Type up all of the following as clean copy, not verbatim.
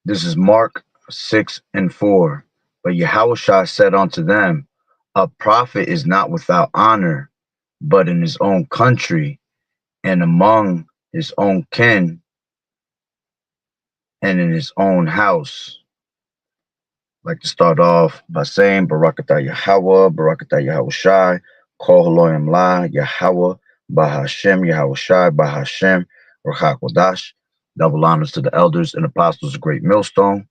This is Mark 6:4. But Yahushua said unto them, a prophet is not without honor, but in his own country, and among his own kin, and in his own house. I'd like to start off by saying Barakatah Yahweh, Barakatah Yahushai, Kol Haloyim La, Yahweh, Bahashem, Yahushai, Bahashem, Ruach Kodash. Double honors to the elders and apostles of Great Millstone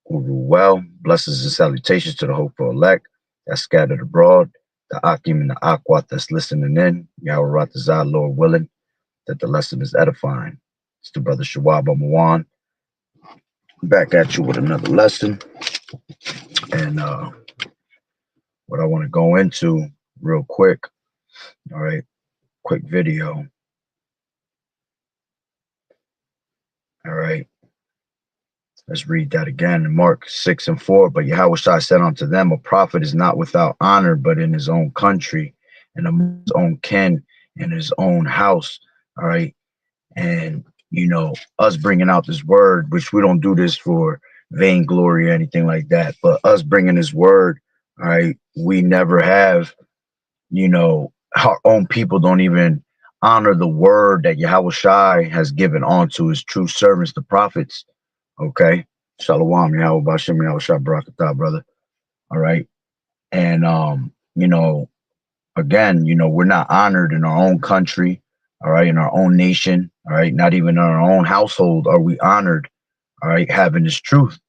who rule well. Blessings and salutations to the hopeful elect that's scattered abroad, the Akim and the Aquat that's listening in. Yahweh Ratazah, Lord willing, that the lesson is edifying. It's the brother Shawab Amawan back at you with another lesson. And what I want to go into real quick, all right, quick video. All right, let's read that again in Mark 6:4. But Yahushua said unto them, a prophet is not without honor, but in his own country, and among his own kin, and his own house. All right, and us bringing out this word, which we don't do this for vainglory or anything like that, but us bringing this word, all right, we never have, our own people don't even honor the word that Yahushua has given onto his true servants, the prophets. Okay, Shalom, Yahweh Bashem, Yahushua Barakatah, brother. All right, and again, we're not honored in our own country. All right, in our own nation. All right, not even in our own household are we honored. All right, having this truth.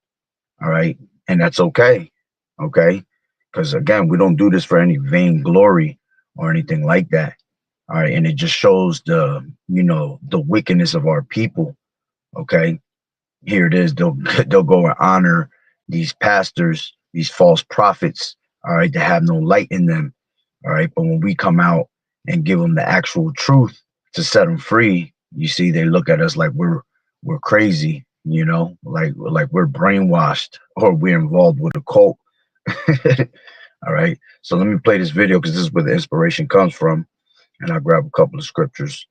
All right, and that's okay. Okay, because again, we don't do this for any vainglory or anything like that. All right, and it just shows the the wickedness of our people. Okay, here it is. They'll go and honor these pastors, these false prophets. All right, that have no light in them. All right, but when we come out and give them the actual truth to set them free, you see, they look at us like we're crazy. Like we're brainwashed or we're involved with a cult. All right, so let me play this video because this is where the inspiration comes from, and I'll grab a couple of scriptures.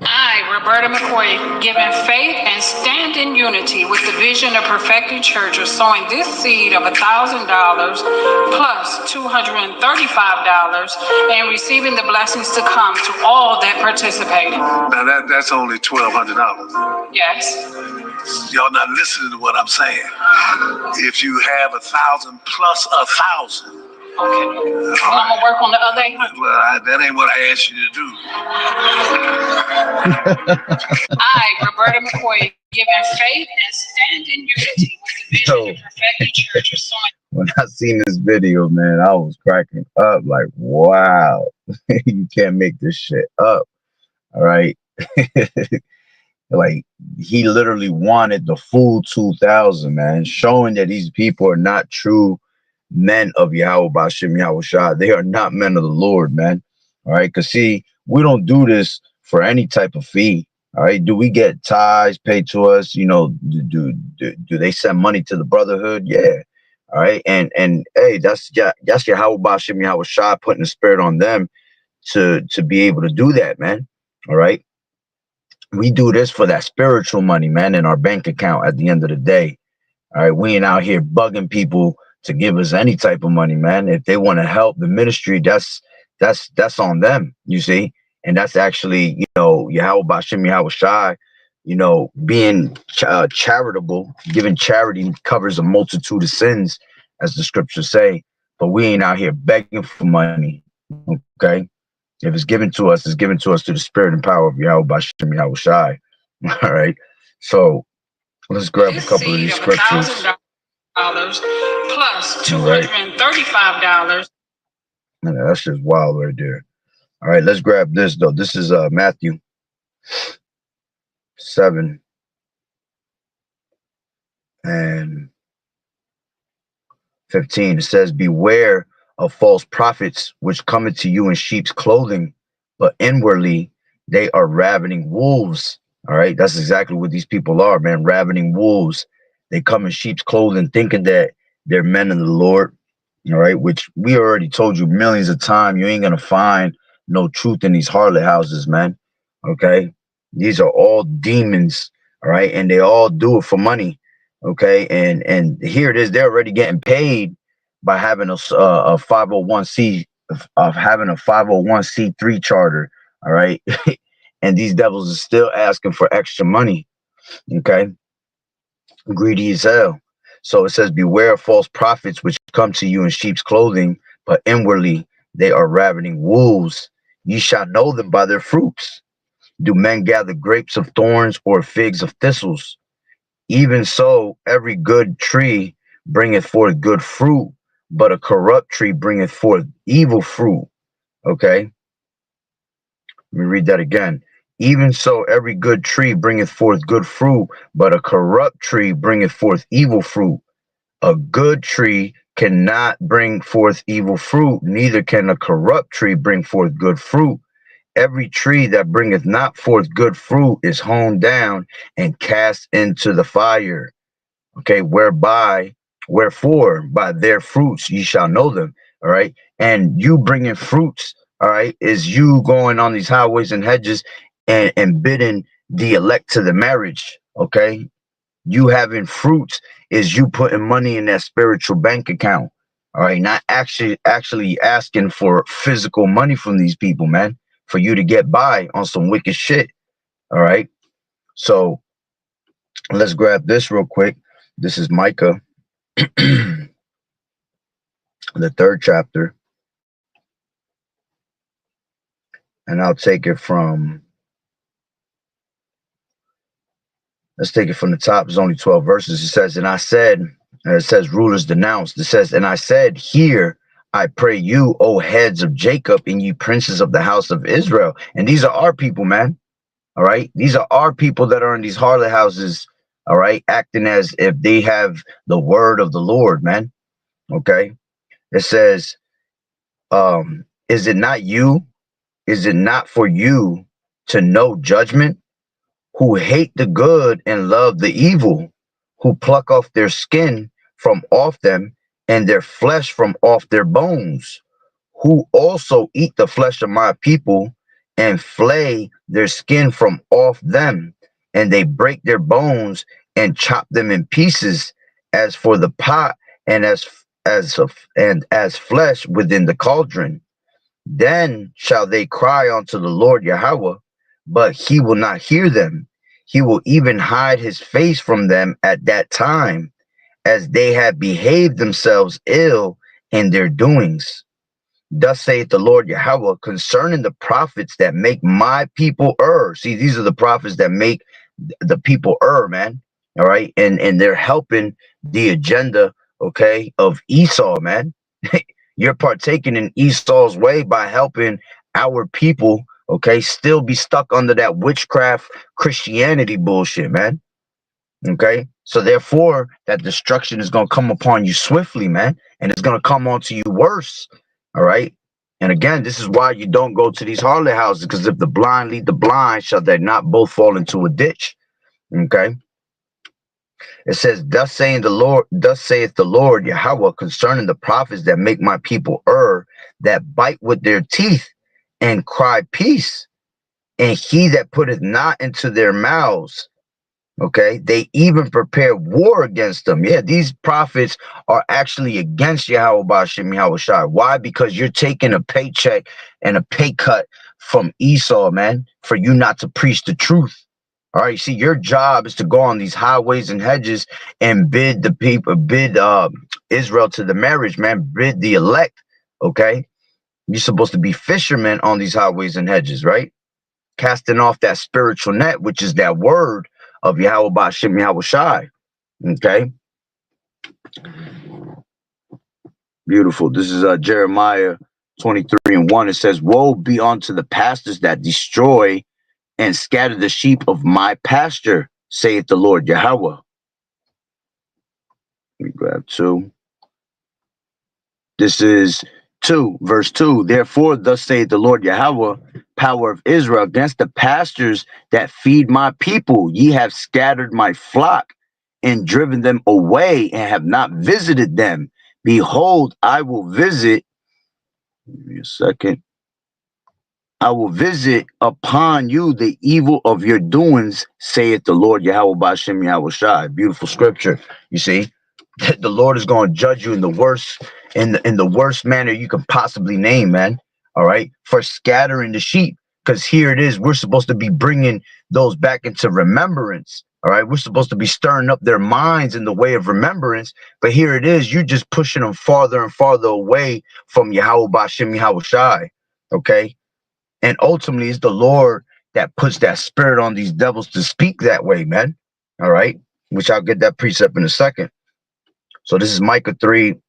I, Roberta McCoy, given faith and stand in unity with the vision of perfecting church, of sowing this seed of $1,000 plus $235 and receiving the blessings to come to all that participated. Now that's only $1,200. Yes. Y'all not listening to what I'm saying. If you have 1,000 plus 1,000. Okay. Well, I'm gonna work on the other 800. Well, that ain't what I asked you to do. I, Roberta McCoy, given faith and stand in unity with the vision of perfecting church, of sowing. When I seen this video, man, I was cracking up like, wow, you can't make this shit up. All right. Like, he literally wanted the full 2,000, man, showing that these people are not true men of Yahweh Bashem Yahushua. They are not men of the Lord, man. All right, because see, we don't do this for any type of fee. All right, do we get tithes paid to us? Do they send money to the brotherhood? Yeah. All right, and hey, that's Yahweh Bashem Yahushua putting the spirit on them to be able to do that, man. All right, we do this for that spiritual money, man, in our bank account at the end of the day. All right, we ain't out here bugging people to give us any type of money, man. If they want to help the ministry, that's on them, you see. And that's actually, Yahweh Bashem Yahushai, being charitable, giving charity covers a multitude of sins, as the scriptures say. But we ain't out here begging for money, okay? If it's given to us, it's given to us through the spirit and power of Yahweh Bashem Yahushai. All right, so let's grab a couple of these scriptures. $1,000 plus $235. Yeah, that's just wild right there. All right, let's grab this though. This is Matthew 7 and 15. It says, beware of false prophets which come into you in sheep's clothing, but inwardly they are ravening wolves. All right, that's exactly what these people are, man. Ravening wolves. They come in sheep's clothing thinking that they're men of the Lord. All right, which we already told you millions of times. You ain't gonna find no truth in these harlot houses, man. Okay, these are all demons, all right, and they all do it for money. Okay, and here it is, they're already getting paid by having a 501c of having a 501c3 charter, all right. And these devils are still asking for extra money. Okay, greedy as hell. So it says, beware of false prophets which come to you in sheep's clothing, but inwardly they are ravening wolves. Ye shall know them by their fruits. Do men gather grapes of thorns or figs of thistles? Even so, every good tree bringeth forth good fruit, but a corrupt tree bringeth forth evil fruit. Okay, let me read that again. Even so, every good tree bringeth forth good fruit, but a corrupt tree bringeth forth evil fruit. A good tree cannot bring forth evil fruit, neither can a corrupt tree bring forth good fruit. Every tree that bringeth not forth good fruit is hewn down and cast into the fire. Okay, wherefore by their fruits ye shall know them. All right, and you bringing fruits, all right, is you going on these highways and hedges and bidding the elect to the marriage. Okay, you having fruits is you putting money in that spiritual bank account. All right, not actually asking for physical money from these people, man, for you to get by on some wicked shit. All right, so let's grab this real quick. This is Micah, the third chapter, and I'll take it from. Let's take it from the top. There's only 12 verses. It says, and I said, and it says, rulers denounced. It says, and I said, hear, I pray you, O heads of Jacob, and ye princes of the house of Israel. And these are our people, man. All right. These are our people that are in these harlot houses. All right. Acting as if they have the word of the Lord, man. Okay. It says, is it not you? Is it not for you to know judgment? Who hate the good and love the evil, who pluck off their skin from off them and their flesh from off their bones, who also eat the flesh of my people and flay their skin from off them, and they break their bones and chop them in pieces, as for the pot and as flesh within the cauldron. Then shall they cry unto the Lord Yahweh, but he will not hear them. He will even hide his face from them at that time, as they have behaved themselves ill in their doings. Thus saith the Lord Yahweh concerning the prophets that make my people err. See, these are the prophets that make the people err, man. All right. And they're helping the agenda, okay, of Esau, man. You're partaking in Esau's way by helping our people, okay, still be stuck under that witchcraft Christianity bullshit, man. Okay. So therefore, that destruction is going to come upon you swiftly, man. And it's going to come onto you worse. All right. And again, this is why you don't go to these harlot houses, because if the blind lead the blind, shall they not both fall into a ditch? Okay. It says, thus saith the Lord Yahweh concerning the prophets that make my people err, that bite with their teeth and cry peace, and he that putteth not into their mouths. Okay, they even prepare war against them. Yeah, these prophets are actually against Yahweh Ba'ashem Yahweh Shai. Why? Because you're taking a paycheck and a pay cut from Esau, man, for you not to preach the truth. All right, see, your job is to go on these highways and hedges and bid the people, bid Israel to the marriage, man, bid the elect. Okay, you're supposed to be fishermen on these highways and hedges, right? Casting off that spiritual net, which is that word of Yahweh Ba'ashem Yahweh Shai. Okay, beautiful. This is Jeremiah 23:1. It says, woe be unto the pastors that destroy and scatter the sheep of my pasture, saith the Lord Yahweh. Let me grab 2. This is 2, verse 2. Therefore, thus saith the Lord Yahweh, power of Israel, against the pastors that feed my people. Ye have scattered my flock and driven them away and have not visited them. Behold, I will visit. Give me a second. I will visit upon you the evil of your doings, saith the Lord Yahweh Ba'ashem Yahweh Shai. Beautiful scripture. You see, the Lord is going to judge you in the worst, in the worst manner you can possibly name, man. All right, for scattering the sheep, because here it is. We're supposed to be bringing those back into remembrance. All right, we're supposed to be stirring up their minds in the way of remembrance, but here it is. You're just pushing them farther and farther away from Yahweh Ba'ashem Yahweh Shai. Okay. And ultimately, it's the Lord that puts that spirit on these devils to speak that way, man. All right. Which I'll get that precept in a second. So this is Micah 3:4.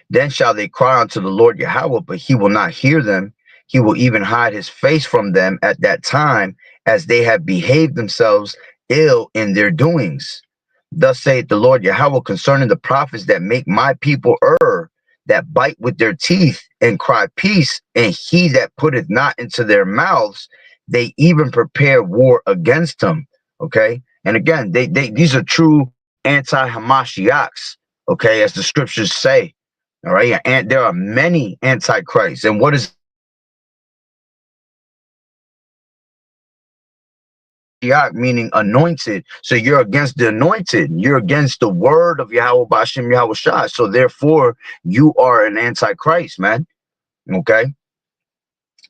Then shall they cry unto the Lord Yahweh, but he will not hear them. He will even hide his face from them at that time, as they have behaved themselves ill in their doings. Thus saith the Lord Yahweh concerning the prophets that make my people err, that bite with their teeth and cry peace, and he that putteth not into their mouths, they even prepare war against him. Okay. And again, these are true anti-Hamashiachs, okay, as the scriptures say. All right. And there are many antichrists. And what is meaning anointed? So you're against the anointed, you're against the word of Yahweh Ba'ashem Yahweh Shai. So therefore you are an antichrist, man. Okay.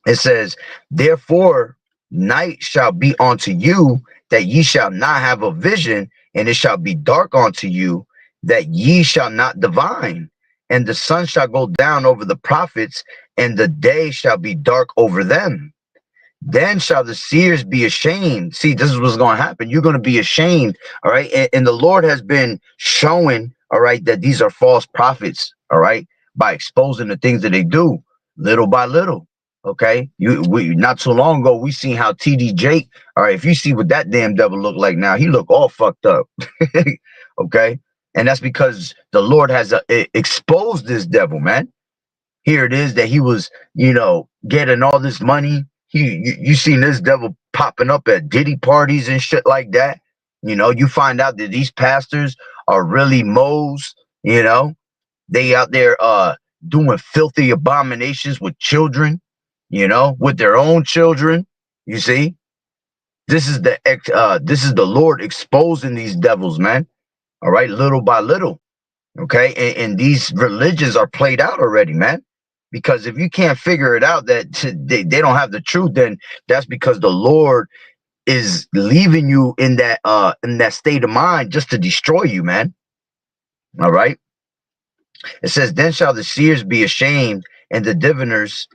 It says, therefore night shall be unto you, that ye shall not have a vision, and it shall be dark unto you, that ye shall not divine, and the sun shall go down over the prophets, and the day shall be dark over them. Then shall the seers be ashamed. See, this is what's going to happen. You're going to be ashamed. All right. And the Lord has been showing, all right, that these are false prophets. All right. By exposing the things that they do little by little. Okay. We not so long ago, we seen how TD Jake. All right. If you see what that damn devil look like now, he look all fucked up. Okay. And that's because the Lord has exposed this devil, man. Here it is that he was, getting all this money. You seen this devil popping up at Diddy parties and shit like that. You find out that these pastors are really moles. They out there doing filthy abominations with children, with their own children. You see, this is the Lord exposing these devils, man. All right, little by little. Okay, and these religions are played out already, man. Because if you can't figure it out that they don't have the truth, then that's because the Lord is leaving you in that state of mind just to destroy you, man. All right. It says, then shall the seers be ashamed, and the diviners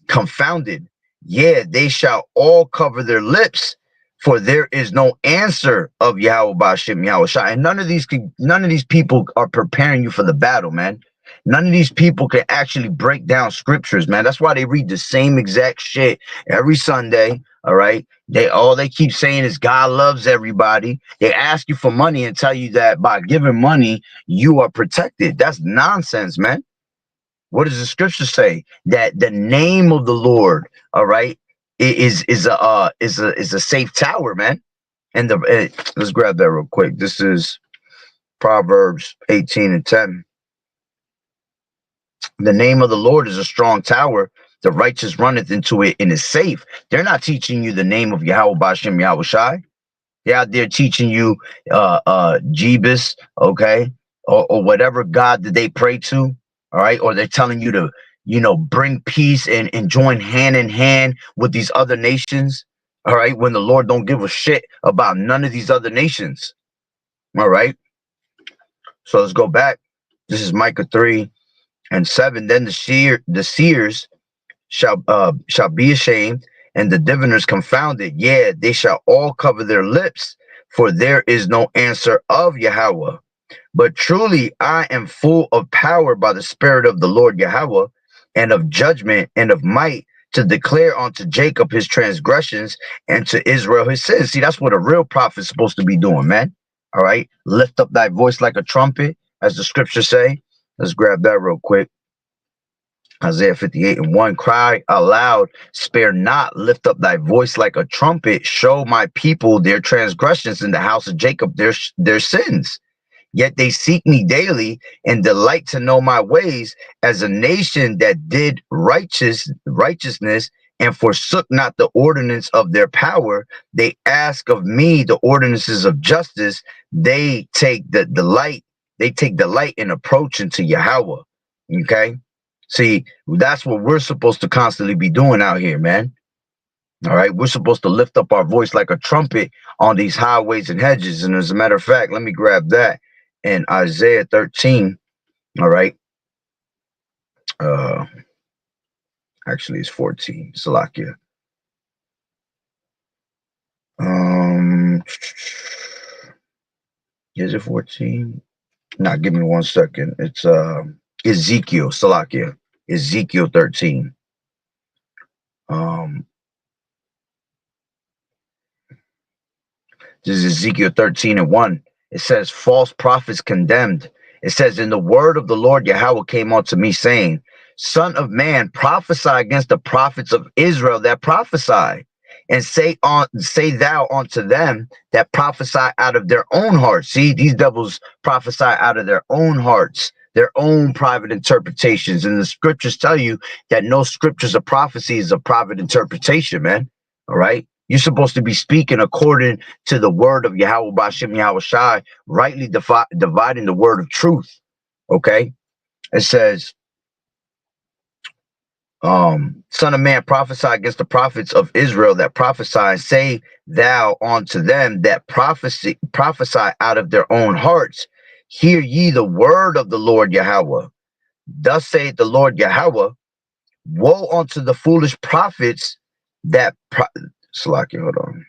confounded. Yeah, they shall all cover their lips, for there is no answer of Yahweh Ba'ashem Yahweh Shai. And none of these people are preparing you for the battle, man. None of these people can actually break down scriptures, man. That's why they read the same exact shit every Sunday. All right. All they keep saying is God loves everybody. They ask you for money and tell you that by giving money, you are protected. That's nonsense, man. What does the scripture say? That the name of the Lord, all right, is a safe tower, man. And let's grab that real quick. This is Proverbs 18:10. The name of the Lord is a strong tower. The righteous runneth into it and is safe. They're not teaching you the name of Yahweh Ba'ashem Yahweh Shai. They're out there teaching you Jebus, okay, or whatever God that they pray to. All right, or they're telling you to, bring peace and join hand in hand with these other nations. All right, when the Lord don't give a shit about none of these other nations. All right. So let's go back. This is Micah 3:7. Then the seers shall be ashamed, and the diviners confounded. Yeah, they shall all cover their lips, for there is no answer of Yahweh. But truly I am full of power by the Spirit of the Lord Yahweh, and of judgment and of might, to declare unto Jacob his transgressions, and to Israel his sins. See, that's what a real prophet is supposed to be doing, man. All right. Lift up thy voice like a trumpet, as the scriptures say. Let's grab that real quick. Isaiah 58:1. Cry aloud, spare not, lift up thy voice like a trumpet, show my people their transgressions, in the house of Jacob their sins. Yet they seek me daily and delight to know my ways, as a nation that did righteousness and forsook not the ordinance of their power. They ask of me the ordinances of justice. They take delight in approaching to Yahweh. Okay. See, that's what we're supposed to constantly be doing out here, man. All right. We're supposed to lift up our voice like a trumpet on these highways and hedges. And as a matter of fact, let me grab that in Isaiah 13. All right. Uh, actually, it's 14. Salakia. Is it 14? Nah, give me 1 second. It's Ezekiel, Salakia. Ezekiel 13. This is Ezekiel 13:1. It says, false prophets condemned. It says, in the word of the Lord Yahweh came unto me, saying, Son of man, prophesy against the prophets of Israel that prophesy, and say thou unto them that prophesy out of their own hearts. See, these devils prophesy out of their own hearts, their own private interpretations. And the scriptures tell you that no scriptures of prophecy is a private interpretation, man. All right. You're supposed to be speaking according to the word of Yahweh B'Shem Yahweh Shai, rightly dividing the word of truth. Okay. It says, Son of man, prophesy against the prophets of Israel that prophesy, and say thou unto them that prophesy out of their own hearts. Hear ye the word of the Lord Yahweh. Thus saith the Lord Yahweh, woe unto the foolish prophets that Slack, hold on.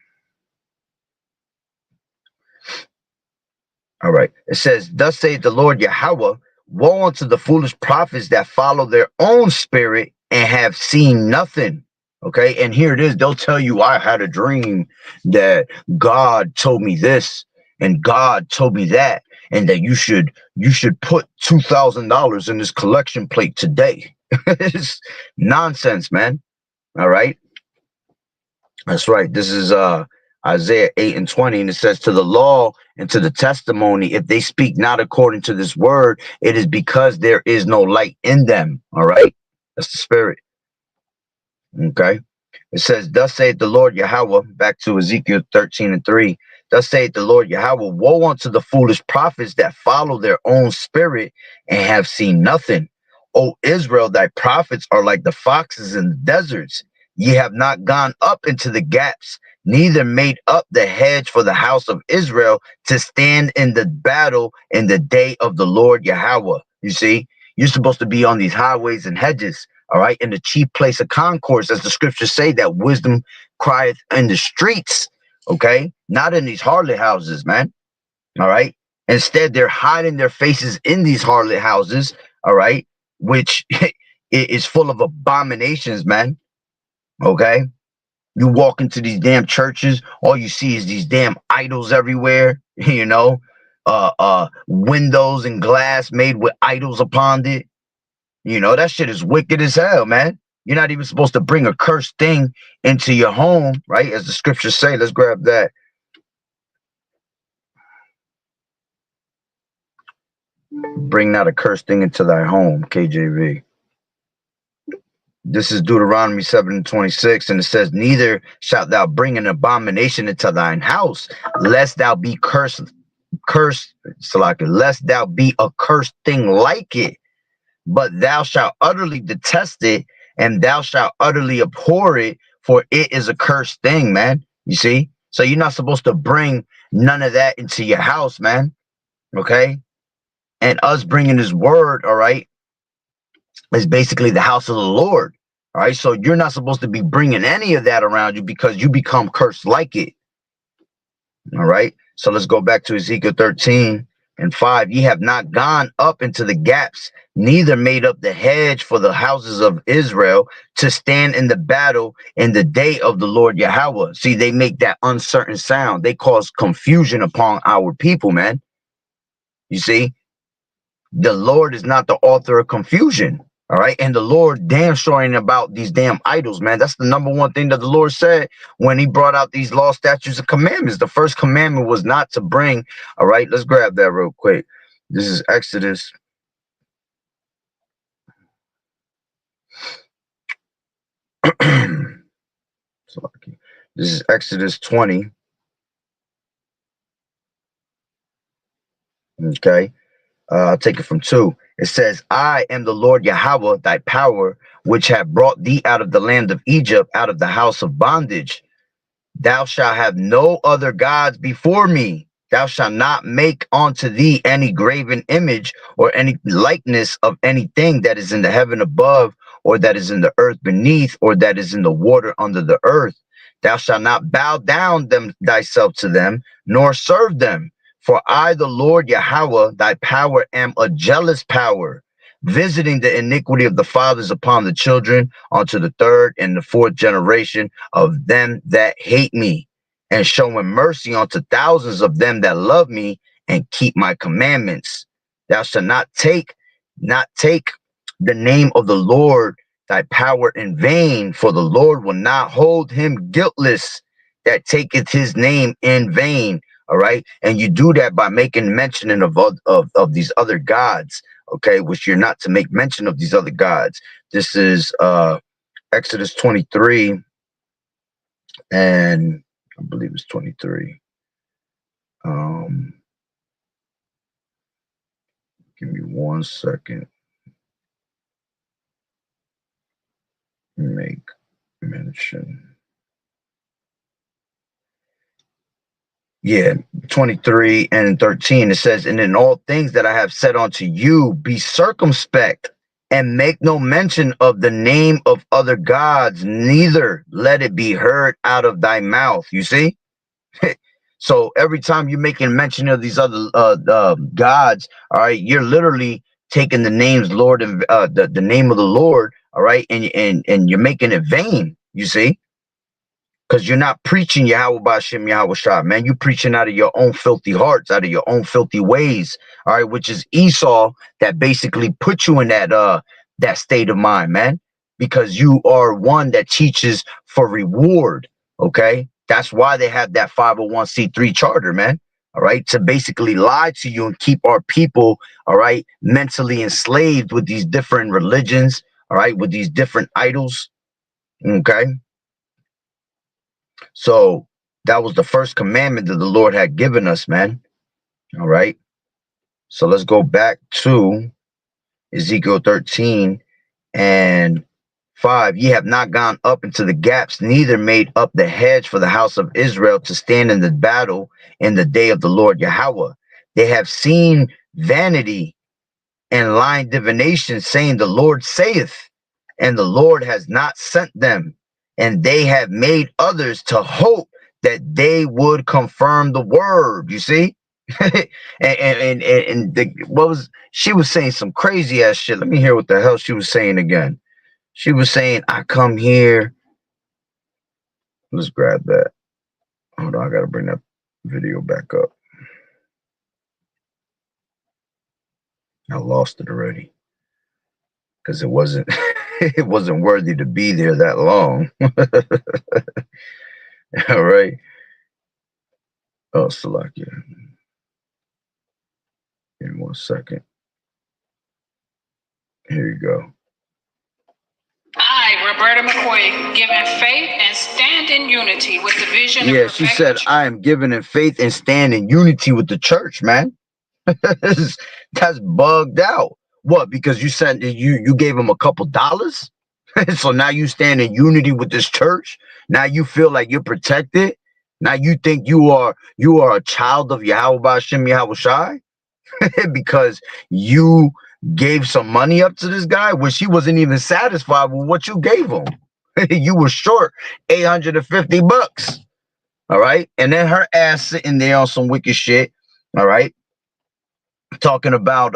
All right. It says, thus saith the Lord Yahweh, woe unto the foolish prophets that follow their own spirit and have seen nothing. Okay. And here it is. They'll tell you, I had a dream that God told me this and God told me that, and that you should put $2,000 in this collection plate today. It's nonsense, man. All right. That's right. This is Isaiah 8:20, and it says, to the law and to the testimony, if they speak not according to this word, it is because there is no light in them. All right. That's the spirit. Okay. It says, thus saith the Lord Yahweh, back to Ezekiel 13:3. Thus saith the Lord Yahweh, woe unto the foolish prophets that follow their own spirit and have seen nothing. O Israel, thy prophets are like the foxes in the deserts. Ye have not gone up into the gaps, neither made up the hedge for the house of Israel to stand in the battle in the day of the Lord Yahweh. You see, you're supposed to be on these highways and hedges, all right, in the chief place of concourse, as the scriptures say, that wisdom crieth in the streets, okay, not in these harlot houses, man. All right. Instead, they're hiding their faces in these harlot houses, all right, which is full of abominations, man. Okay. You walk into these damn churches, all you see is these damn idols everywhere, you know, windows and glass made with idols upon it. You know, that shit is wicked as hell, man. You're not even supposed to bring a cursed thing into your home, right? As the scriptures say. Let's grab that. Bring not a cursed thing into thy home, KJV. This is Deuteronomy 7:26, and it says, neither shalt thou bring an abomination into thine house, lest thou be cursed, lest thou be a cursed thing like it, but thou shalt utterly detest it, and thou shalt utterly abhor it, for it is a cursed thing, man. You see? So you're not supposed to bring none of that into your house, man. Okay? And us bringing his word, all right, is basically the house of the Lord. All right. So you're not supposed to be bringing any of that around you, because you become cursed like it. All right. So let's go back to Ezekiel 13:5. Ye have not gone up into the gaps, neither made up the hedge for the houses of Israel to stand in the battle in the day of the Lord Yahweh. See, they make that uncertain sound. They cause confusion upon our people, man. You see, the Lord is not the author of confusion. All right. And the Lord damn sure ain't about these damn idols, man. That's the number one thing that the Lord said when he brought out these law, statutes, and commandments. The first commandment was not to bring. All right. Let's grab that real quick. This is Exodus. This is Exodus 20. Okay. I'll take it from 2. It says, I am the Lord Yahweh, thy power, which have brought thee out of the land of Egypt, out of the house of bondage. Thou shalt have no other gods before me. Thou shalt not make unto thee any graven image or any likeness of anything that is in the heaven above, or that is in the earth beneath, or that is in the water under the earth. Thou shalt not bow down thyself to them, nor serve them. For I, the Lord Yahweh, thy power, am a jealous power, visiting the iniquity of the fathers upon the children, unto the third and the fourth generation of them that hate me, and showing mercy unto thousands of them that love me and keep my commandments. Thou shalt not take the name of the Lord thy power in vain, for the Lord will not hold him guiltless that taketh his name in vain. All right. And you do that by making mention of these other gods, okay, which you're not to make mention of these other gods. This is Exodus 23, and I believe it's 23. Give me 1 second. Make mention. Yeah, 23 and 13. It says, and in all things that I have said unto you, be circumspect and make no mention of the name of other gods, neither let it be heard out of thy mouth. You see? So every time you're making mention of these other gods, all right, you're literally taking the names Lord and the name of the Lord, all right, and you're making it vain. You see, because you're not preaching Yahweh Ba'Shem Yahweh Shah, man. You're preaching out of your own filthy hearts, out of your own filthy ways, all right, which is Esau that basically put you in that state of mind, man, because you are one that teaches for reward. Okay. That's why they have that 501c3 charter, man. All right. To basically lie to you and keep our people, all right, mentally enslaved with these different religions, all right, with these different idols. Okay. So that was the first commandment that the Lord had given us, man. All right. So let's go back to Ezekiel 13 and 5. Ye have not gone up into the gaps, neither made up the hedge for the house of Israel to stand in the battle in the day of the Lord Yahweh. They have seen vanity and lying divination, saying, the Lord saith, and the Lord has not sent them. And they have made others to hope that they would confirm the word. You see? She was saying some crazy ass shit. Let me hear what the hell she was saying again. She was saying, I come here. Let's grab that. Hold on, I gotta bring that video back up. I lost it already because it wasn't it wasn't worthy to be there that long. All right. Oh, Salakia. Give me 1 second. Here you go. I, Roberta McCoy, give in faith and stand in unity with the vision. Yeah, she said, I am given in faith and stand in unity with the church, man. That's bugged out. What? Because you said you gave him a couple dollars? So now you stand in unity with this church? Now you feel like you're protected? Now you think you are a child of Yahweh Ba'Shem Yahweh Shai? Because you gave some money up to this guy, which he wasn't even satisfied with what you gave him. You were short $850. All right. And then her ass sitting there on some wicked shit. All right. Talking about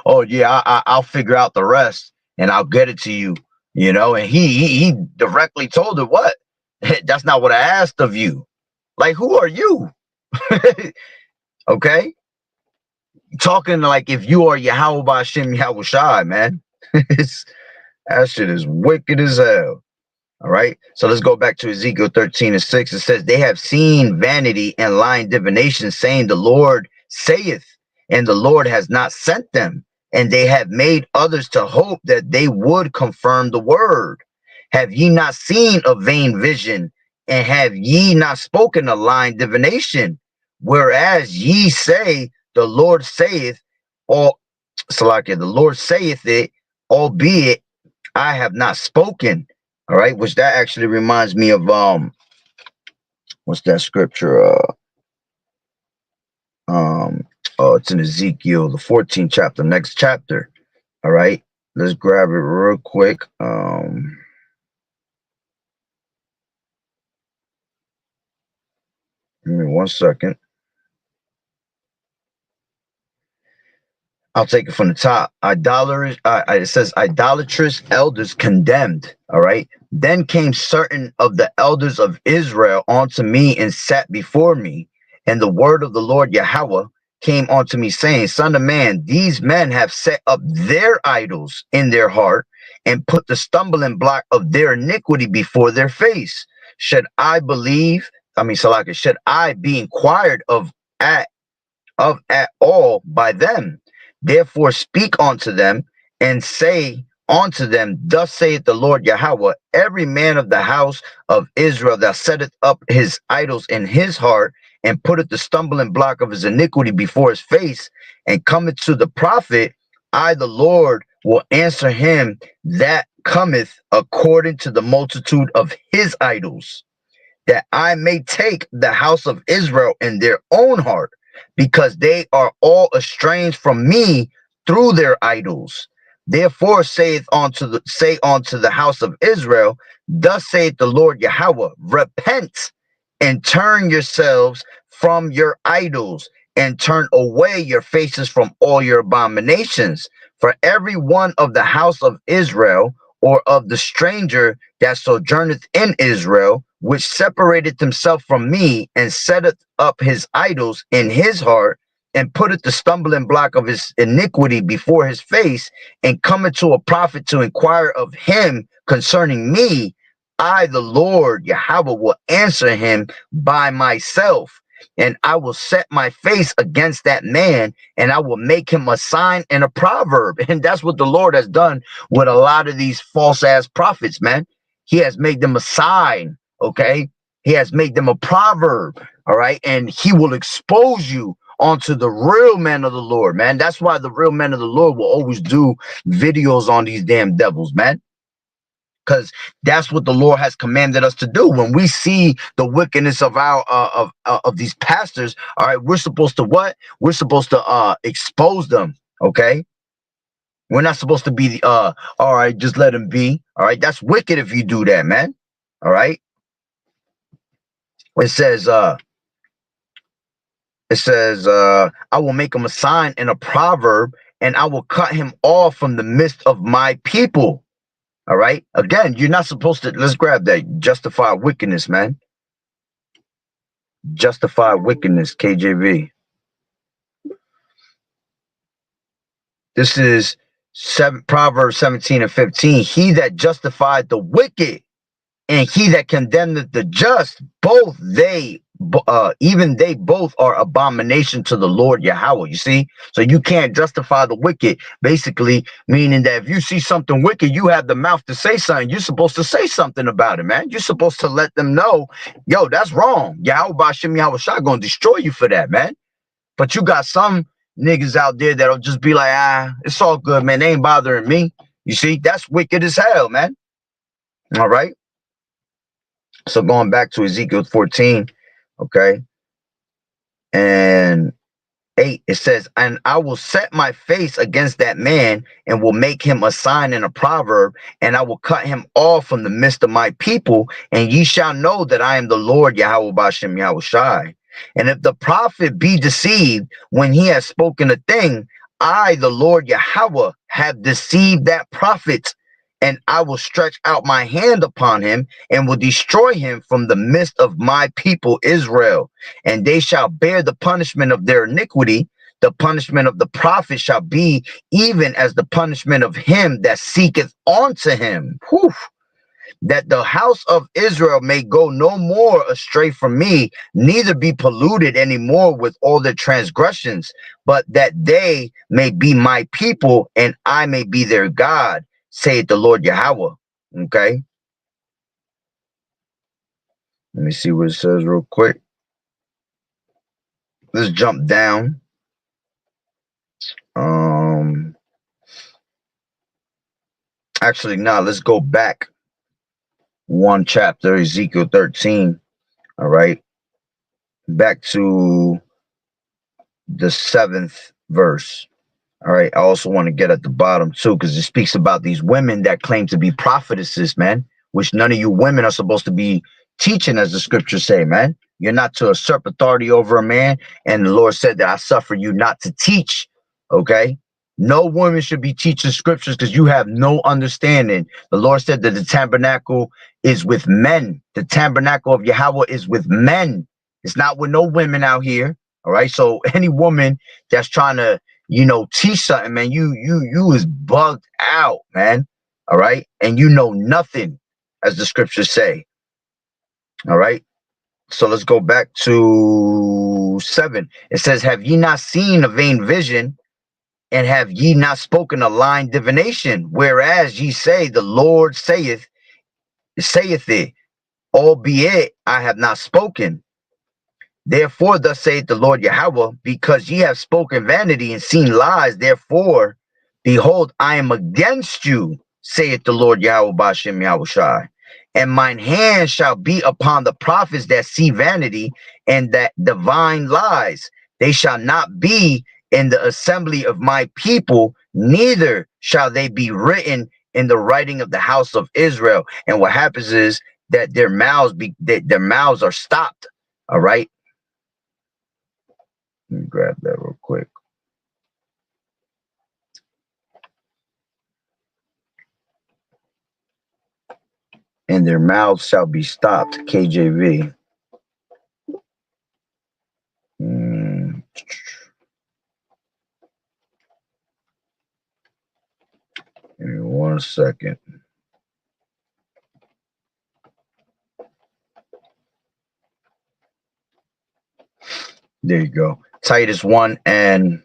oh yeah, I'll figure out the rest and I'll get it to you, you know. And he directly told her, what? That's not what I asked of you. Like, who are you? Okay, talking like if you are Yahweh Ba'Shem Yahweh Shai, man. That shit is wicked as hell. All right. So let's go back to Ezekiel 13:6. It says, they have seen vanity and lying divination, saying, the Lord saith, and the Lord has not sent them. And they have made others to hope that they would confirm the word. Have ye not seen a vain vision? And have ye not spoken a lying divination? Whereas ye say, the Lord saith, all Salakia, the Lord saith it, albeit I have not spoken. All right, which that actually reminds me of what's that scripture? It's in Ezekiel, the 14th chapter, next chapter. All right, let's grab it real quick. Give me 1 second. I'll take it from the top. It says idolatrous elders condemned. All right. Then came certain of the elders of Israel unto me and sat before me. And the word of the Lord Yahweh came unto me, saying, Son of man, these men have set up their idols in their heart and put the stumbling block of their iniquity before their face. Should I believe? Salaka, should I be inquired of at all by them? Therefore speak unto them and say unto them, thus saith the Lord Yahweh, every man of the house of Israel that setteth up his idols in his heart and putteth the stumbling block of his iniquity before his face and cometh to the prophet, I the Lord will answer him that cometh according to the multitude of his idols, that I may take the house of Israel in their own heart, because they are all estranged from me through their idols. Therefore say unto the house of Israel, thus saith the Lord Yahweh, repent and turn yourselves from your idols and turn away your faces from all your abominations. For every one of the house of Israel, or of the stranger that sojourneth in Israel, which separated himself from me and setteth up his idols in his heart and putteth the stumbling block of his iniquity before his face and cometh to a prophet to inquire of him concerning me, I, the Lord Yahweh, will answer him by myself. And I will set my face against that man, and I will make him a sign and a proverb. And that's what the Lord has done with a lot of these false ass prophets, man. He has made them a sign, okay? He has made them a proverb, all right? And he will expose you onto the real men of the Lord, man. That's why the real men of the Lord will always do videos on these damn devils, man. Because that's what the Lord has commanded us to do. When we see the wickedness of our of these pastors, all right, we're supposed to what? We're supposed to expose them, okay? We're not supposed to be all right, just let them be. All right, that's wicked if you do that, man. All right. It says I will make him a sign and a proverb, and I will cut him off from the midst of my people. All right. Again, you're not supposed to. Let's grab that. Justify wickedness, man. Justify wickedness, KJV. This is Proverbs 17:15. He that justified the wicked and he that condemneth the just, even they both are abomination to the Lord Yahweh. You see, so you can't justify the wicked, basically meaning that if you see something wicked, you have the mouth to say something. You're supposed to say something about it, man. You're supposed to let them know, yo, that's wrong. Yahweh Bashim Yahweh Shah gonna destroy you for that, man. But you got some niggas out there that'll just be like, it's all good, man. They ain't bothering me. You see, that's wicked as hell, man. All right. So going back to Ezekiel 14, okay, and 8, it says, and I will set my face against that man and will make him a sign and a proverb, and I will cut him off from the midst of my people, and ye shall know that I am the Lord Yahweh Bashem Yahweh Shai. And if the prophet be deceived when he has spoken a thing, I, the Lord Yahweh, have deceived that prophet, and I will stretch out my hand upon him and will destroy him from the midst of my people Israel. And they shall bear the punishment of their iniquity. the punishment of the prophet shall be even as the punishment of him that seeketh unto him. Whew. That the house of Israel may go no more astray from me, neither be polluted any more with all their transgressions, but that they may be my people, and I may be their God, saith the Lord Yahweh. Okay. Let me see what it says real quick. Let's jump down. Actually, no, let's go back one chapter, Ezekiel 13. All right. Back to the 7th verse. All right. I also want to get at the bottom too, because it speaks about these women that claim to be prophetesses, man, which none of you women are supposed to be teaching, as the scriptures say, man. You're not to usurp authority over a man. And the Lord said that I suffer you not to teach. Okay. No woman should be teaching scriptures because you have no understanding. The Lord said that the tabernacle is with men. The tabernacle of Yahweh is with men. It's not with no women out here. All right. So any woman that's trying to, teach something, man, you is bugged out, man. All right. And you know nothing, as the scriptures say. All right. So let's go back to 7. It says, have ye not seen a vain vision? And have ye not spoken a lying divination? Whereas ye say, the Lord saith it, albeit I have not spoken. Therefore, thus saith the Lord Yahweh, because ye have spoken vanity and seen lies, therefore, behold, I am against you, saith the Lord Yahweh Bashem Yahushai. And mine hand shall be upon the prophets that see vanity and that divine lies. They shall not be in the assembly of my people, neither shall they be written in the writing of the house of Israel. And what happens is that their mouths are stopped. All right. Let me grab that real quick. And their mouths shall be stopped. KJV. Give me 1 second. There you go. Titus 1 and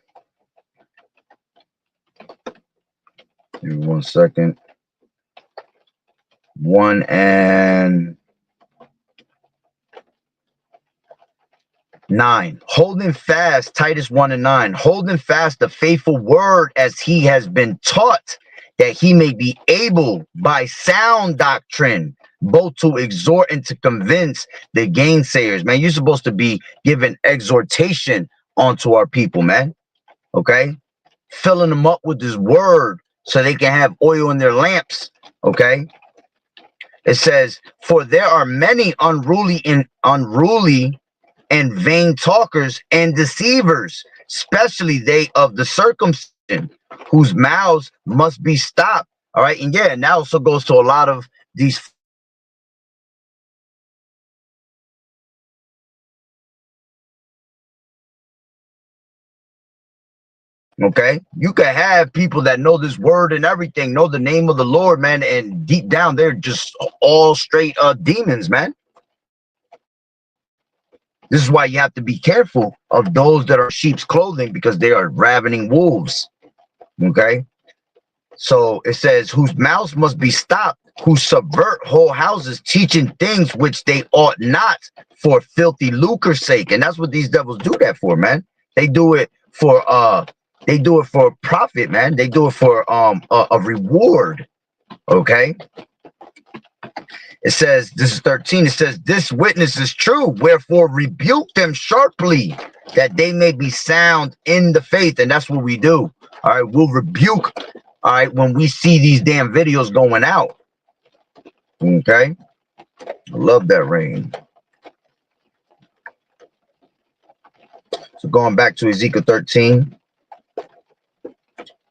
give me 1 second. 1 and 9. Holding fast, Titus 1 and 9. Holding fast the faithful word as he has been taught, that he may be able by sound doctrine both to exhort and to convince the gainsayers. Man, you're supposed to be giving exhortation onto our people, man. Okay? Filling them up with this word so they can have oil in their lamps. Okay? It says, for there are many unruly and vain talkers and deceivers, especially they of the circumcision, whose mouths must be stopped. All right. And yeah, and that also goes to a lot of these. Okay. You can have people that know this word and everything, know the name of the Lord, man. And deep down, they're just all straight demons, man. This is why you have to be careful of those that are sheep's clothing, because they are ravening wolves. Okay. So it says, whose mouths must be stopped, who subvert whole houses, teaching things which they ought not, for filthy lucre's sake. And that's what these devils do that for, man. They do it for profit, man. They do it for a reward. Okay. It says, this is 13. It says, this witness is true, wherefore rebuke them sharply, that they may be sound in the faith. And that's what we do. All right, we'll rebuke, all right, when we see these damn videos going out. Okay. I love that rain. So going back to Ezekiel 13,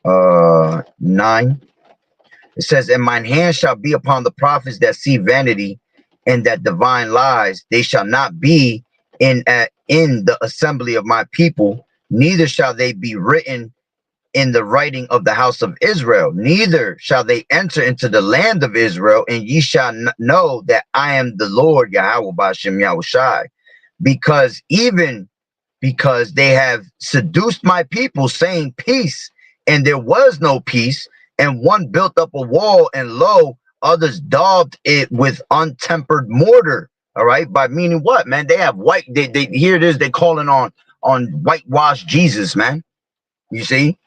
9. It says, and mine hand shall be upon the prophets that see vanity and that divine lies. They shall not be in the assembly of my people, neither shall they be written in the writing of the house of Israel, neither shall they enter into the land of Israel, and ye shall know that I am the Lord Yahweh Ba'ashem Yahushai, because they have seduced my people, saying peace, and there was no peace, and one built up a wall, and lo, others daubed it with untempered mortar. All right, by meaning what, man? They have white. They here it is. They calling on whitewash Jesus, man. You see,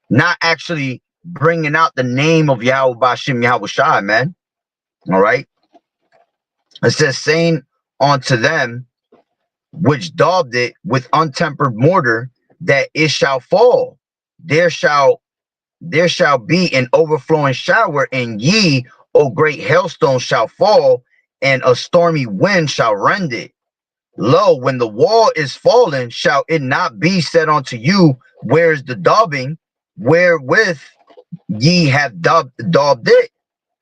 not actually bringing out the name of Yahweh Ba'ashem Yahushai, man. All right. It says, saying unto them which daubed it with untempered mortar, that it shall fall. There shall be an overflowing shower, and ye, O great hailstone, shall fall, and a stormy wind shall rend it. Lo, when the wall is fallen, shall it not be said unto you, where is the daubing, wherewith ye have daubed it?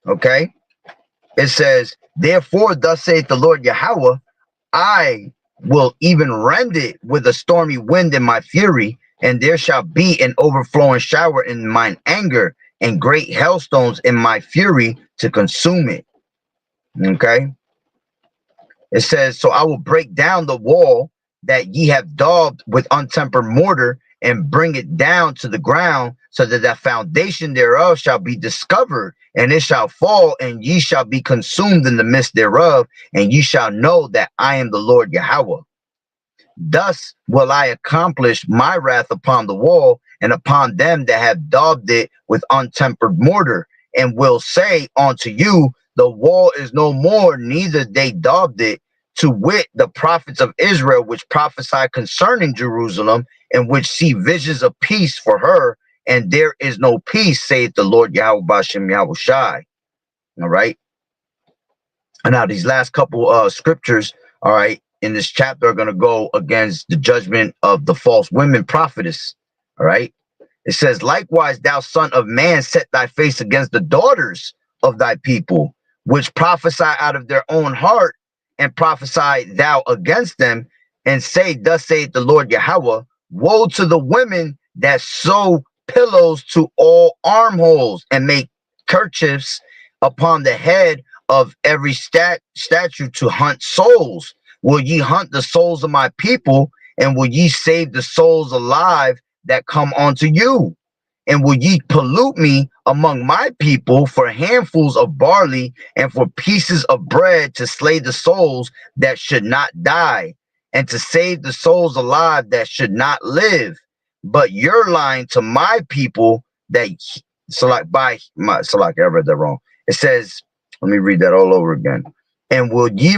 Okay. It says, therefore, thus saith the Lord Yahweh, I will even rend it with a stormy wind in my fury, and there shall be an overflowing shower in mine anger, and great hailstones in my fury to consume it. Okay. It says, so I will break down the wall that ye have daubed with untempered mortar, and bring it down to the ground, so that the foundation thereof shall be discovered, and it shall fall, and ye shall be consumed in the midst thereof, and ye shall know that I am the Lord Yahweh. Thus will I accomplish my wrath upon the wall, and upon them that have daubed it with untempered mortar, and will say unto you, the wall is no more, neither they daubed it, to wit, the prophets of Israel, which prophesy concerning Jerusalem, and which see visions of peace for her, and there is no peace, saith the Lord Yahweh Ba'ashem Yahushai. All right. And now these last couple scriptures, all right, in this chapter are going to go against the judgment of the false women prophetess. All right. It says, likewise, thou son of man, set thy face against the daughters of thy people, which prophesy out of their own heart, and prophesy thou against them, and say, thus saith the Lord Yahweh, woe to the women that sew pillows to all armholes, and make kerchiefs upon the head of every statue to hunt souls. Will ye hunt the souls of my people, and will ye save the souls alive that come unto you? And will ye pollute me among my people for handfuls of barley, and for pieces of bread, to slay the souls that should not die, and to save the souls alive that should not live? But you're lying to my people that I read that wrong. It says, let me read that all over again. And will ye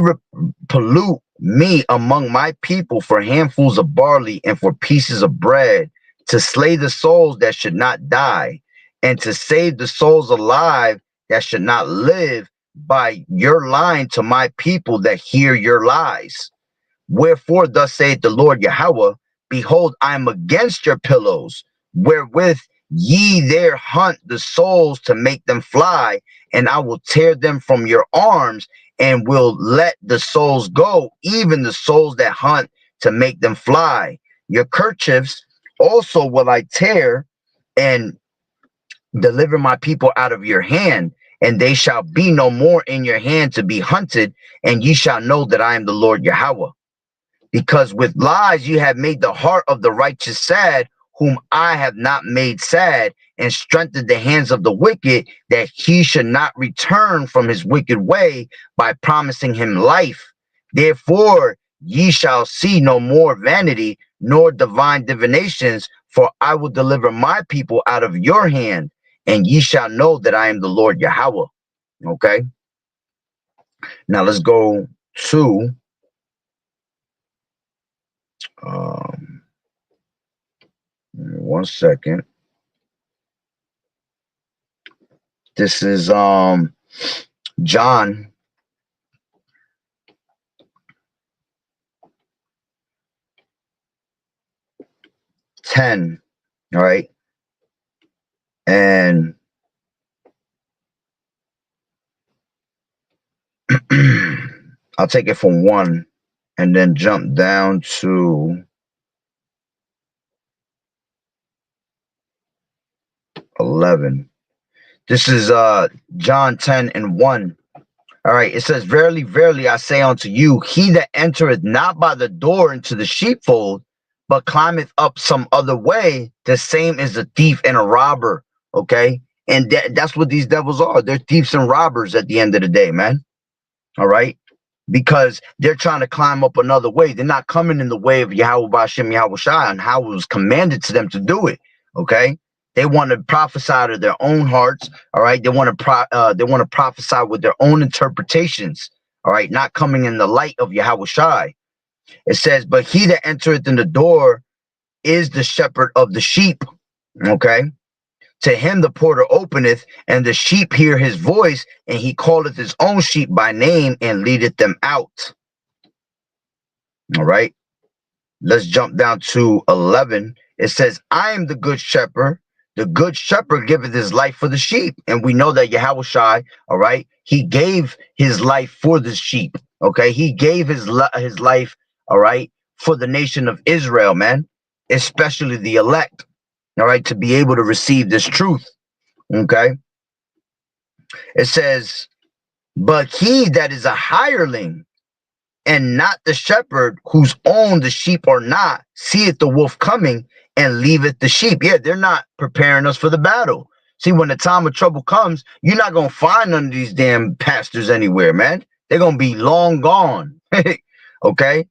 pollute me among my people for handfuls of barley, and for pieces of bread, to slay the souls that should not die, and to save the souls alive that should not live, by your lying to my people that hear your lies? Wherefore, thus saith the Lord Yahweh, behold, I am against your pillows, wherewith ye there hunt the souls to make them fly, and I will tear them from your arms, and will let the souls go, even the souls that hunt to make them fly. Your kerchiefs also will I tear, and deliver my people out of your hand, and they shall be no more in your hand to be hunted, and ye shall know that I am the Lord Yahweh. Because with lies you have made the heart of the righteous sad, whom I have not made sad, and strengthened the hands of the wicked, that he should not return from his wicked way, by promising him life. Therefore ye shall see no more vanity, nor divine divinations, for I will deliver my people out of your hand, and ye shall know that I am the Lord Yahweh. Okay. Now let's go to 1 second. This is John 10. All right. And I'll take it from 1 and then jump down to 11. This is John 10:1. All right, it says, "Verily, verily, I say unto you, he that entereth not by the door into the sheepfold, but climbeth up some other way, the same is a thief and a robber." Okay, and that's what these devils are. They're thieves and robbers at the end of the day, man. All right, because they're trying to climb up another way. They're not coming in the way of Yahweh Ba'Shem Yahweh Shai and how it was commanded to them to do it. Okay, they want to prophesy to their own hearts. All right, they want to prophesy with their own interpretations. All right, not coming in the light of Yahweh Shai. It says, "But he that entereth in the door is the shepherd of the sheep." Okay. To him the porter openeth, and the sheep hear his voice, and he calleth his own sheep by name and leadeth them out. All right. Let's jump down to 11. It says, "I am the good shepherd. The good shepherd giveth his life for the sheep." And we know that Yahweh Shai, all right, he gave his life for the sheep. Okay. He gave his life, all right, for the nation of Israel, man, especially the elect, all right, to be able to receive this truth. Okay. It says, "But he that is a hireling and not the shepherd, whose own the sheep are not, seeth the wolf coming and leaveth the sheep." Yeah, they're not preparing us for the battle. See, when the time of trouble comes, you're not going to find none of these damn pastors anywhere, man. They're going to be long gone. Okay?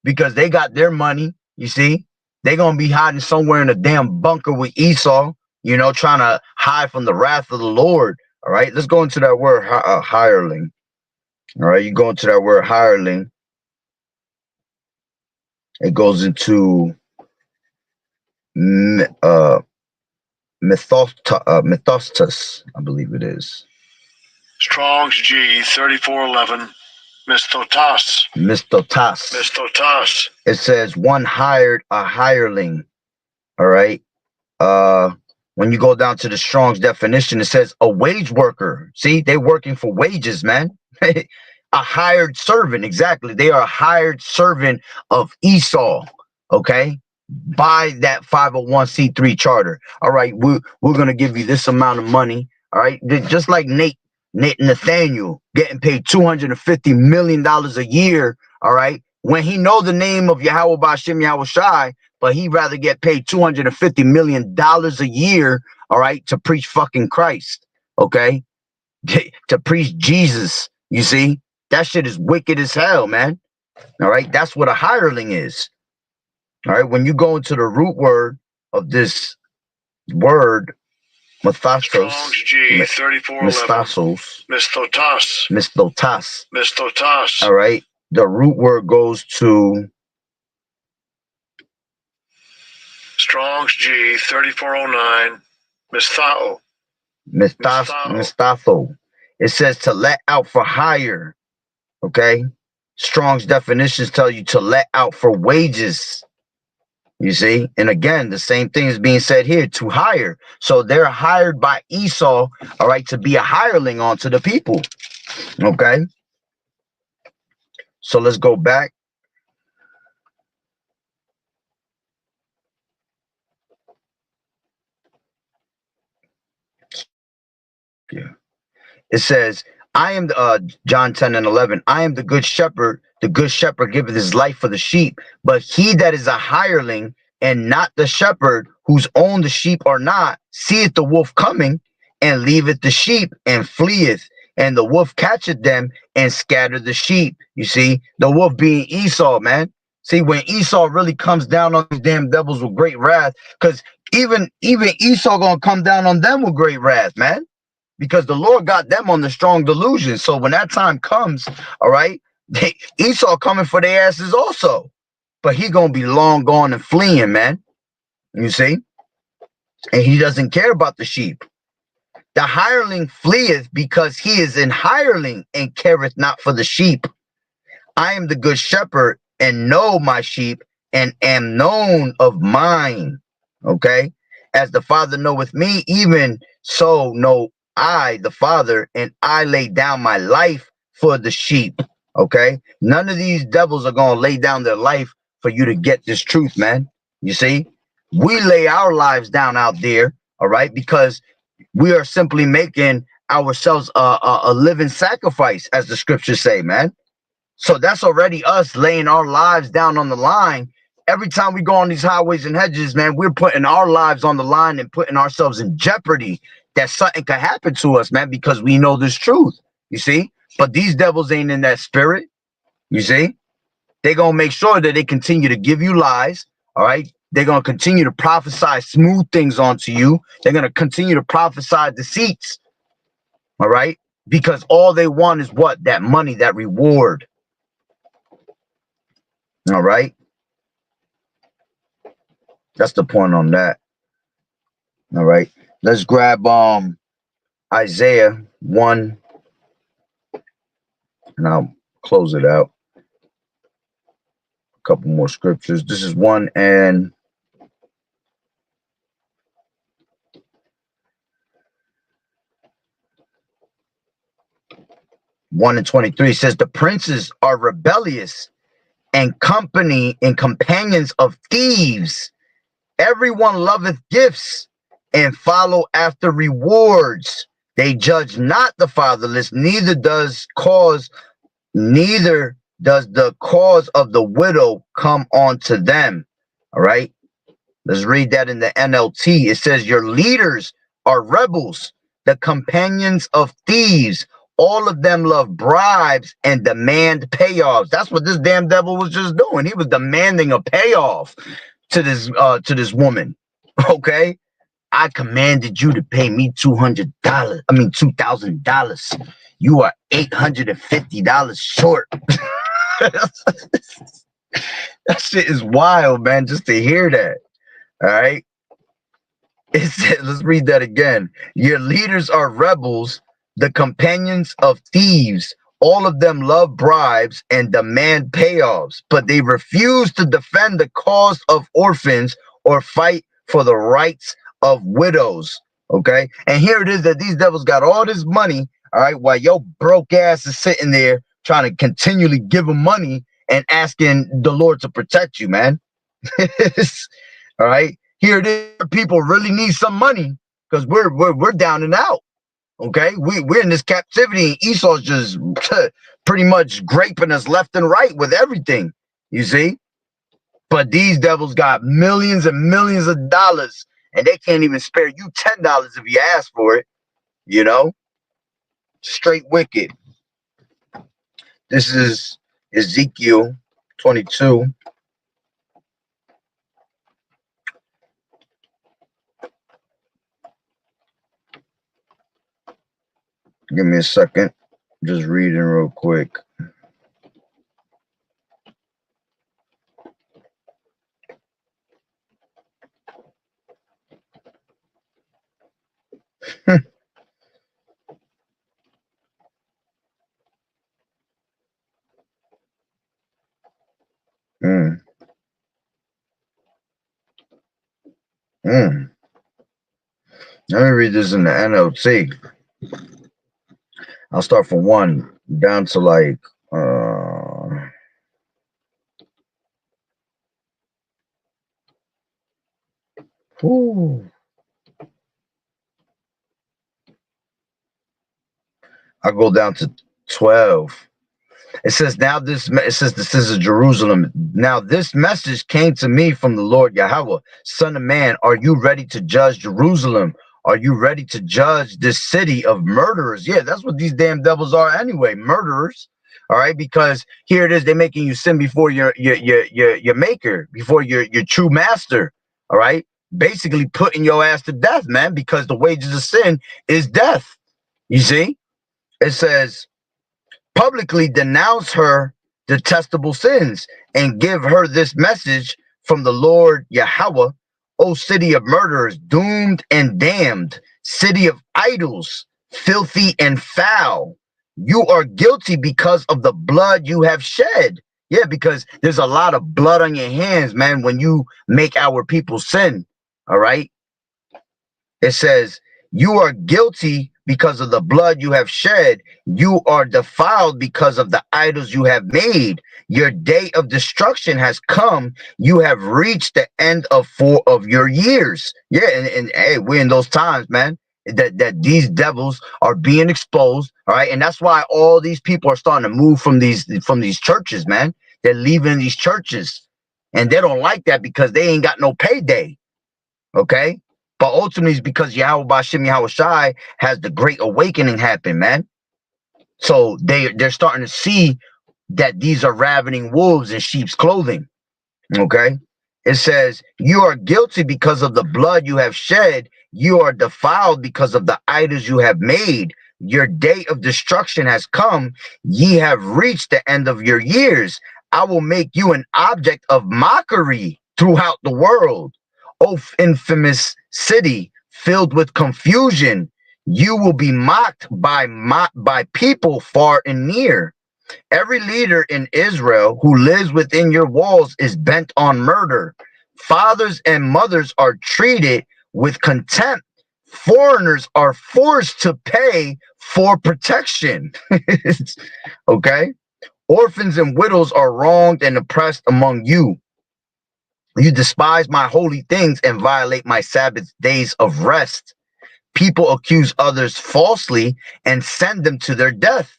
Because they got their money, you see. They're going to be hiding somewhere in a damn bunker with Esau, trying to hide from the wrath of the Lord. All right, let's go into that word hireling. All right, you go into that word hireling. It goes into mythostus, I believe it is. Strong's G 3411. Mystotas. Mystotas. Mystotas. It says one hired, a hireling. All right. When you go down to the Strong's definition, it says a wage worker. See, they're working for wages, man. A hired servant. Exactly. They are a hired servant of Esau. Okay. By that 501c3 charter. All right. We're going to give you this amount of money. All right. Just like Nathaniel getting paid $250 million a year. All right. When he know the name of Yahweh Ba'Shem Yahweh Shai, but he'd rather get paid $250 million a year, all right, to preach fucking Christ, okay? To preach Jesus, you see? That shit is wicked as hell, man. All right, that's what a hireling is. All right, when you go into the root word of this word, mythostos, mystotas. All right, the root word goes to Strong's G 3409. Mistatho. It says to let out for hire. Okay. Strong's definitions tell you to let out for wages. You see? And again, the same thing is being said here, to hire. So they're hired by Esau, all right, to be a hireling onto the people. Okay. So let's go back. Yeah. It says, I am John 10:11. I am the good shepherd. The good shepherd giveth his life for the sheep. But he that is a hireling and not the shepherd, whose own the sheep are not, seeth the wolf coming and leaveth the sheep and fleeth. And the wolf catcheth them and scattereth the sheep. You see, the wolf being Esau, man. See, when Esau really comes down on these damn devils with great wrath, because even Esau gonna come down on them with great wrath, man. Because the Lord got them on the strong delusion. So when that time comes, all right, Esau coming for their asses also. But he gonna be long gone and fleeing, man. You see? And he doesn't care about the sheep. The hireling fleeth because he is an hireling and careth not for the sheep. I am the good shepherd and know my sheep and am known of mine. Okay? As the Father knoweth me, even so know I, the Father, and I lay down my life for the sheep. Okay? None of these devils are going to lay down their life for you to get this truth, man. You see? We lay our lives down out there, All right, because we are simply making ourselves a living sacrifice, as the scriptures say, man. So that's already us laying our lives down on the line. Every time we go on these highways and hedges, man, we're putting our lives on the line and putting ourselves in jeopardy that something could happen to us, man, because we know this truth, you see? But these devils ain't in that spirit, you see? They're going to make sure that they continue to give you lies, all right? They're going to continue to prophesy smooth things onto you. They're going to continue to prophesy deceits, all right? Because all they want is what? That money, that reward. All right. That's the point on that. All right. Let's grab Isaiah 1 and I'll close it out. A couple more scriptures. This is 1 and 23 says the princes are rebellious and companions of thieves. Everyone loveth gifts and follow after rewards. They judge not the fatherless, neither does the cause of the widow come onto them. All right. Let's read that in the NLT. It says, your leaders are rebels, the companions of thieves. All of them love bribes and demand payoffs. That's what this damn devil was just doing. He was demanding a payoff to this woman. Okay. I commanded you to pay me $200. I mean, $2,000. You are $850 short. That shit is wild, man, just to hear that. All right. It says, let's read that again. Your leaders are rebels, the companions of thieves. All of them love bribes and demand payoffs, but they refuse to defend the cause of orphans or fight for the rights of widows. Okay. And here it is that these devils got all this money. All right. While your broke ass is sitting there trying to continually give them money and asking the Lord to protect you, man. All right. Here it is. People really need some money because we're down and out. Okay. We're in this captivity and Esau's just pretty much graping us left and right with everything. You see? But these devils got millions and millions of dollars and they can't even spare you $10 if you ask for it. You know? Straight wicked. This is Ezekiel 22. Give me a second. Just reading real quick. Let me read this in the NLT. I'll start from 1 down to like I'll go down to 12. It says, this is Jerusalem. Now this message came to me from the Lord Yahweh. Son of man, are you ready to judge Jerusalem? Are you ready to judge this city of murderers? Yeah, that's what these damn devils are anyway, murderers. All right, because here it is, they're making you sin before your maker, before your true master. All right, basically putting your ass to death, man, because the wages of sin is death. You see, it says, publicly denounce her detestable sins and give her this message from the Lord Yahweh. O city of murderers, doomed and damned, city of idols, filthy and foul. You are guilty because of the blood you have shed. Yeah, because there's a lot of blood on your hands, man, when you make our people sin. All right. It says, you are guilty because of the blood you have shed. You are defiled because of the idols you have made. Your day of destruction has come. You have reached the end of 4 of your years. Yeah, and hey, we're in those times, man. That these devils are being exposed, all right, and that's why all these people are starting to move from these churches, man. They're leaving these churches, and they don't like that because they ain't got no payday, okay? But ultimately, it's because Yahweh Bashim Yahweh Shai has the great awakening happen, man. So they're starting to see that these are ravening wolves in sheep's clothing. Okay. It says, you are guilty because of the blood you have shed. You are defiled because of the idols you have made. Your day of destruction has come. Ye have reached the end of your years. I will make you an object of mockery throughout the world. O infamous city filled with confusion, you will be mocked by people far and near. Every leader in Israel who lives within your walls is bent on murder. Fathers and mothers are treated with contempt. Foreigners are forced to pay for protection. Okay? Orphans and widows are wronged and oppressed among you. You despise my holy things and violate my Sabbath days of rest. People accuse others falsely and send them to their death.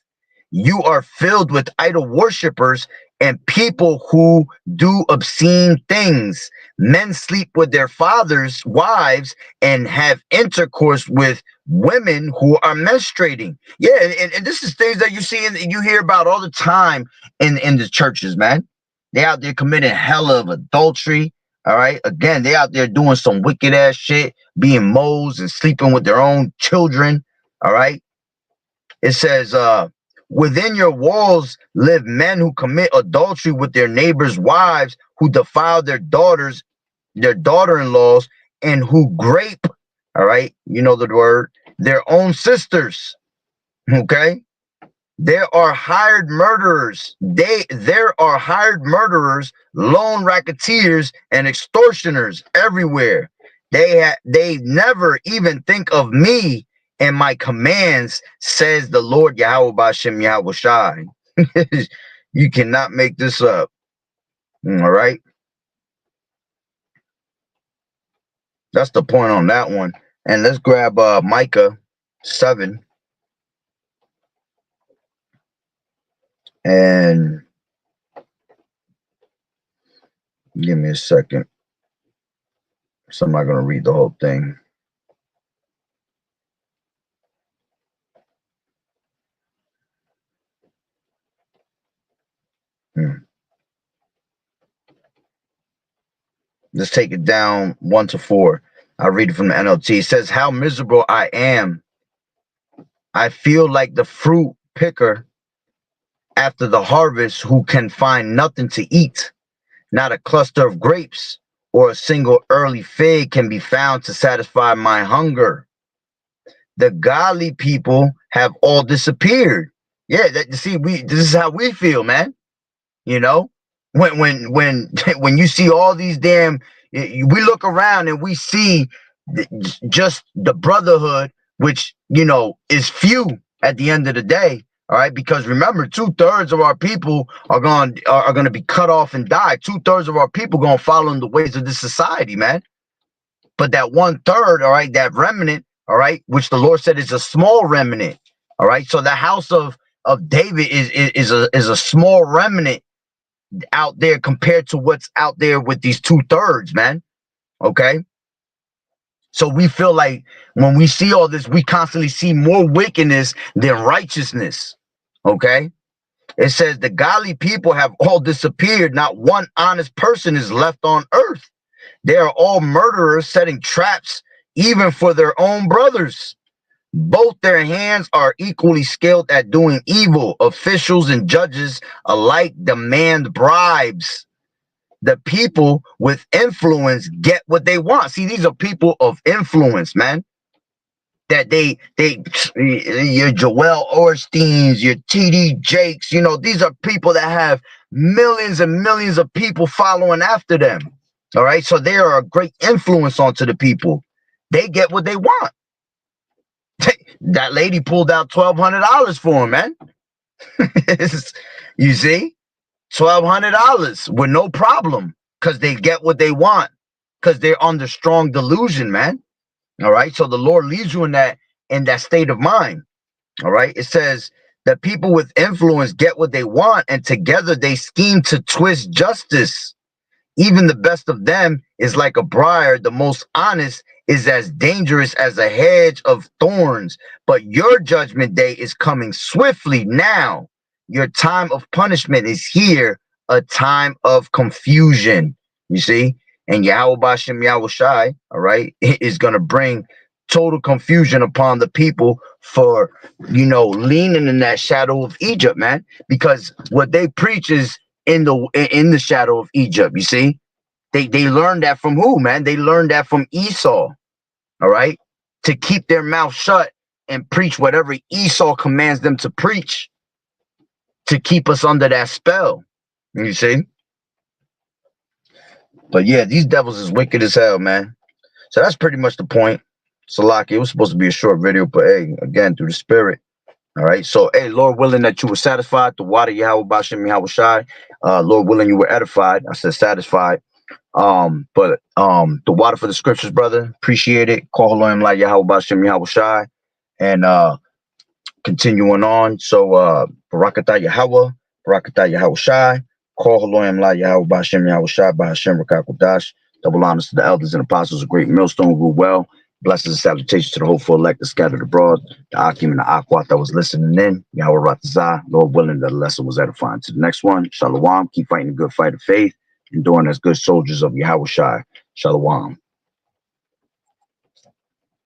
You are filled with idol worshippers and people who do obscene things. Men sleep with their fathers' wives and have intercourse with women who are menstruating. Yeah, and this is things that you see and you hear about all the time in the churches, man. They out there committing hella of adultery. All right. Again, they out there doing some wicked ass shit, being moles and sleeping with their own children. All right. It says, within your walls live men who commit adultery with their neighbors' wives, who defile their daughters, their daughter-in-laws, and who grape, all right, you know the word, their own sisters. Okay. There are hired murderers. There are hired murderers, loan racketeers, and extortioners everywhere. They never even think of me and my commands, says the Lord Yahweh Bashem Yahweh Shai. You cannot make this up. All right. That's the point on that one. And let's grab Micah 7. And give me a second. So I'm not going to read the whole thing. Let's take it down 1 to 4. I'll read it from the NLT. It says, how miserable I am. I feel like the fruit picker after the harvest who can find nothing to eat. Not a cluster of grapes or a single early fig can be found to satisfy my hunger. The godly people have all disappeared. Yeah, this is how we feel, man. You know, when when you see all these damn, we look around and we see just the brotherhood, which, you know, is few at the end of the day. All right, because remember, 2/3 of our people are going to be cut off and die. 2/3 of our people going to follow in the ways of this society, man. But that 1/3, all right, that remnant, all right, which the Lord said is a small remnant. All right, so the house of David is a small remnant out there compared to what's out there with these 2/3, man. Okay. So we feel like when we see all this, we constantly see more wickedness than righteousness. Okay. It says the godly people have all disappeared. Not one honest person is left on earth. They are all murderers setting traps even for their own brothers. Both their hands are equally skilled at doing evil. Officials and judges alike demand bribes. The people with influence get what they want. See, these are people of influence, man. That your Joel Orsteins, your TD Jakes, you know, these are people that have millions and millions of people following after them. All right. So they are a great influence onto the people. They get what they want. That lady pulled out $1,200 for him, man. You see, $1,200 with no problem, because they get what they want, because they're under strong delusion, man. All right. So the Lord leads you in that state of mind. All right. It says that people with influence get what they want, and together they scheme to twist justice. Even the best of them is like a briar. The most honest is as dangerous as a hedge of thorns. But your judgment day is coming swiftly now. Your time of punishment is here, a time of confusion. You see? And Yahweh Bashem Yahushai, all right, is going to bring total confusion upon the people for, leaning in that shadow of Egypt, man. Because what they preach is in the shadow of Egypt. You see, they learned that from who, man? They learned that from Esau. All right, to keep their mouth shut and preach whatever Esau commands them to preach, to keep us under that spell. You see? But yeah, these devils is wicked as hell, man. So that's pretty much the point. Salaki, it was supposed to be a short video, but hey, again, through the spirit. All right. So, hey, Lord willing that you were satisfied. The water Yahweh Bashem Yahweh Shai. Lord willing you were edified. I said satisfied. But the water for the scriptures, brother. Appreciate it. Call him like Yahweh Bashem Yahweh Shai. And continuing on. So Barakatah Yahweh, Barakatah Yahweh Shai. Call Haloim La Yahweh Bashem Yahweh Shai Bahashem Rakakwadash. Double honors to the elders and apostles, a great millstone who well. Blessings and salutations to the hopeful elect that scattered abroad, the Akim and the Akwat that was listening in. Yahweh Ratazah, Lord willing that the lesson was edifying. To the next one, Shalom. Keep fighting the good fight of faith, and doing as good soldiers of Yahweh Shai. Shalom.